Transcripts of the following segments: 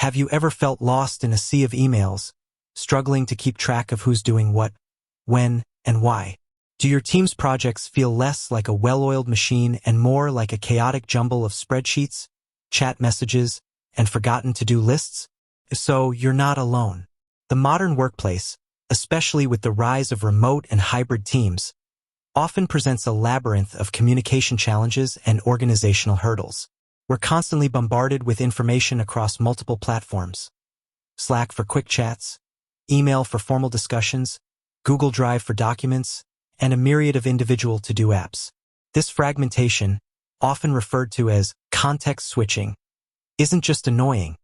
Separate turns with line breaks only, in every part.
Have you ever felt lost in a sea of emails, struggling to keep track of who's doing what, when, and why? Do your team's projects feel less like a well-oiled machine and more like a chaotic jumble of spreadsheets, chat messages, and forgotten to-do lists? If so, you're not alone. The modern workplace, especially with the rise of remote and hybrid teams, often presents a labyrinth of communication challenges and organizational hurdles. We're constantly bombarded with information across multiple platforms. Slack for quick chats, email for formal discussions, Google Drive for documents, and a myriad of individual to-do apps. This fragmentation, often referred to as context switching, isn't just annoying.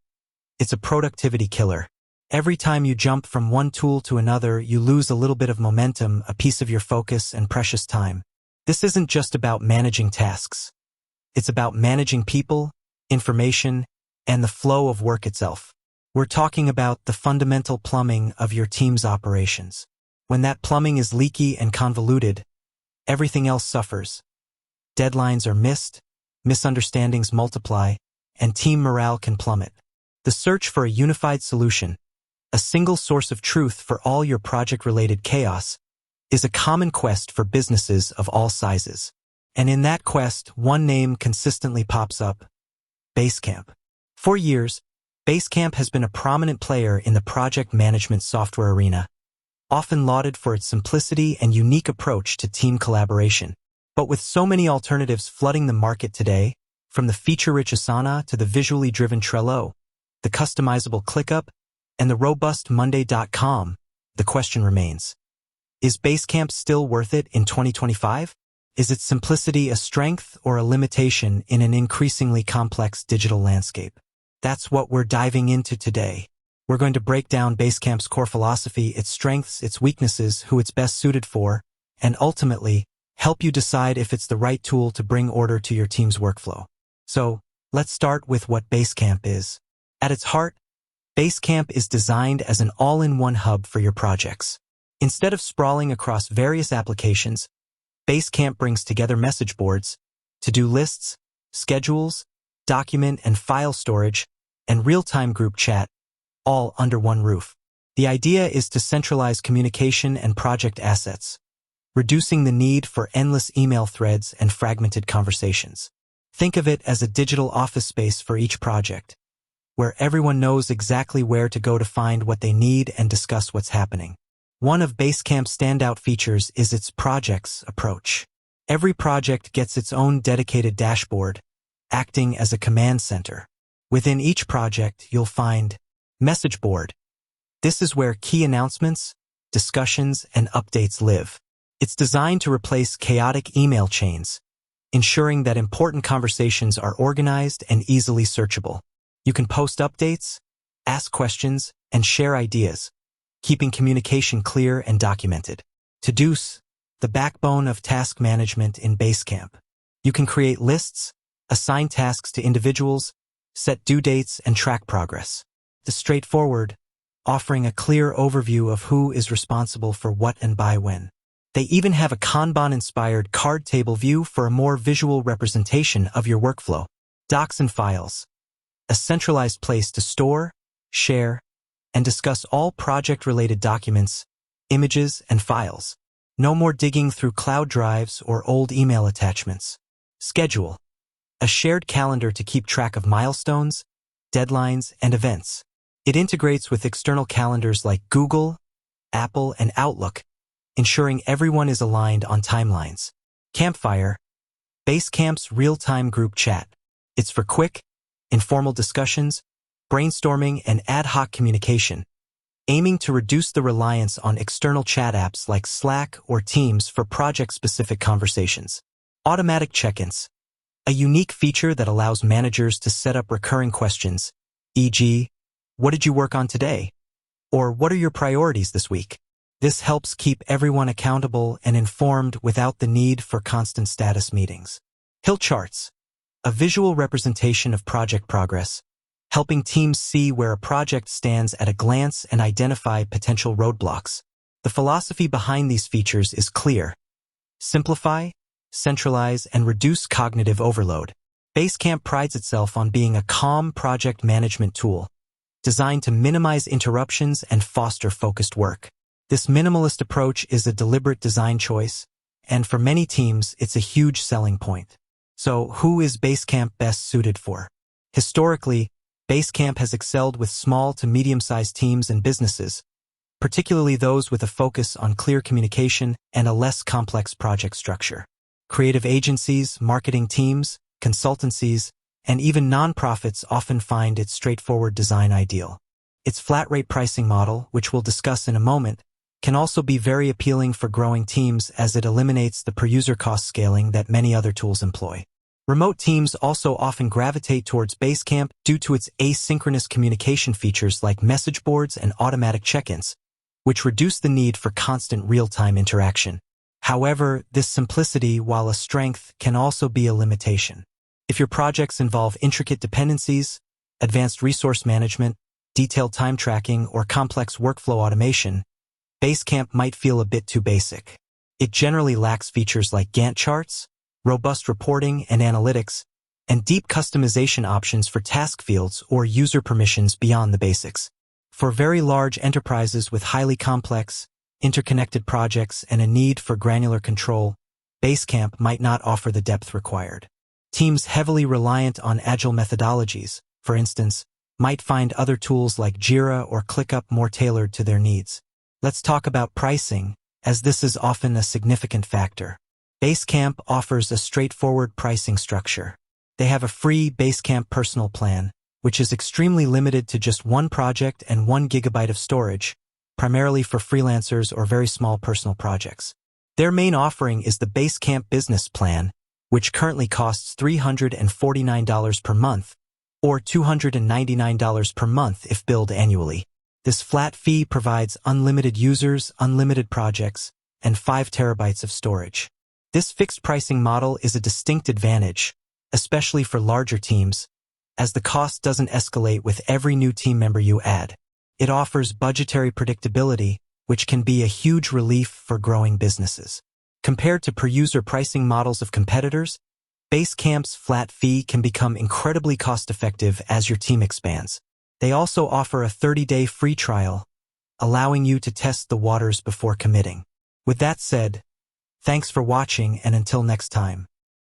It's a productivity killer. Every time you jump from one tool to another, you lose a little bit of momentum, a piece of your focus, and precious time. This isn't just about managing tasks. It's about managing people, information, and the flow of work itself. We're talking about the fundamental plumbing of your team's operations. When that plumbing is leaky and convoluted, everything else suffers. Deadlines are missed, misunderstandings multiply, and team morale can plummet. The search for a unified solution, a single source of truth for all your project-related chaos, is a common quest for businesses of all sizes. And in that quest, one name consistently pops up: Basecamp. For years, Basecamp has been a prominent player in the project management software arena, often lauded for its simplicity and unique approach to team collaboration. But with so many alternatives flooding the market today, from the feature-rich Asana to the visually driven Trello, the customizable ClickUp, and the robust Monday.com, the question remains: is Basecamp still worth it in 2025? Is its simplicity a strength or a limitation in an increasingly complex digital landscape? That's what we're diving into today. We're going to break down Basecamp's core philosophy, its strengths, its weaknesses, who it's best suited for, and ultimately, help you decide if it's the right tool to bring order to your team's workflow. So, let's start with what Basecamp is. At its heart, Basecamp is designed as an all-in-one hub for your projects. Instead of sprawling across various applications, Basecamp brings together message boards, to-do lists, schedules, document and file storage, and real-time group chat, all under one roof. The idea is to centralize communication and project assets, reducing the need for endless email threads and fragmented conversations. Think of it as a digital office space for each project, where everyone knows exactly where to go to find what they need and discuss what's happening. One of Basecamp's standout features is its projects approach. Every project gets its own dedicated dashboard, acting as a command center. Within each project, you'll find Message Board. This is where key announcements, discussions, and updates live. It's designed to replace chaotic email chains, ensuring that important conversations are organized and easily searchable. You can post updates, ask questions, and share ideas, keeping communication clear and documented. To-dos, the backbone of task management in Basecamp. You can create lists, assign tasks to individuals, set due dates, and track progress. The straightforward, offering a clear overview of who is responsible for what and by when. They even have a Kanban-inspired card table view for a more visual representation of your workflow. Docs and files, a centralized place to store, share, and discuss all project-related documents, images, and files. No more digging through cloud drives or old email attachments. Schedule, a shared calendar to keep track of milestones, deadlines, and events. It integrates with external calendars like Google, Apple, and Outlook, ensuring everyone is aligned on timelines. Campfire, Basecamp's real-time group chat. It's for quick, informal discussions, brainstorming, and ad hoc communication, aiming to reduce the reliance on external chat apps like Slack or Teams for project-specific conversations. Automatic check-ins, a unique feature that allows managers to set up recurring questions, e.g., what did you work on today? Or what are your priorities this week? This helps keep everyone accountable and informed without the need for constant status meetings. Hill charts, a visual representation of project progress, helping teams see where a project stands at a glance and identify potential roadblocks. The philosophy behind these features is clear: simplify, centralize, and reduce cognitive overload. Basecamp prides itself on being a calm project management tool, designed to minimize interruptions and foster focused work. This minimalist approach is a deliberate design choice, and for many teams, it's a huge selling point. So, who is Basecamp best suited for? Historically, Basecamp has excelled with small to medium-sized teams and businesses, particularly those with a focus on clear communication and a less complex project structure. Creative agencies, marketing teams, consultancies, and even nonprofits often find its straightforward design ideal. Its flat-rate pricing model, which we'll discuss in a moment, can also be very appealing for growing teams as it eliminates the per-user cost scaling that many other tools employ. Remote teams also often gravitate towards Basecamp due to its asynchronous communication features like message boards and automatic check-ins, which reduce the need for constant real-time interaction. However, this simplicity, while a strength, can also be a limitation. If your projects involve intricate dependencies, advanced resource management, detailed time tracking, or complex workflow automation, Basecamp might feel a bit too basic. It generally lacks features like Gantt charts, robust reporting and analytics, and deep customization options for task fields or user permissions beyond the basics. For very large enterprises with highly complex, interconnected projects and a need for granular control, Basecamp might not offer the depth required. Teams heavily reliant on agile methodologies, for instance, might find other tools like Jira or ClickUp more tailored to their needs. Let's talk about pricing, as this is often a significant factor. Basecamp offers a straightforward pricing structure. They have a free Basecamp personal plan, which is extremely limited to just one project and 1 GB of storage, primarily for freelancers or very small personal projects. Their main offering is the Basecamp Business Plan, which currently costs $349 per month, or $299 per month if billed annually. This flat fee provides unlimited users, unlimited projects, and 5 terabytes of storage. This fixed pricing model is a distinct advantage, especially for larger teams, as the cost doesn't escalate with every new team member you add. It offers budgetary predictability, which can be a huge relief for growing businesses. Compared to per-user pricing models of competitors, Basecamp's flat fee can become incredibly cost-effective as your team expands. They also offer a 30-day free trial, allowing you to test the waters before committing. With that said, thanks for watching, and until next time.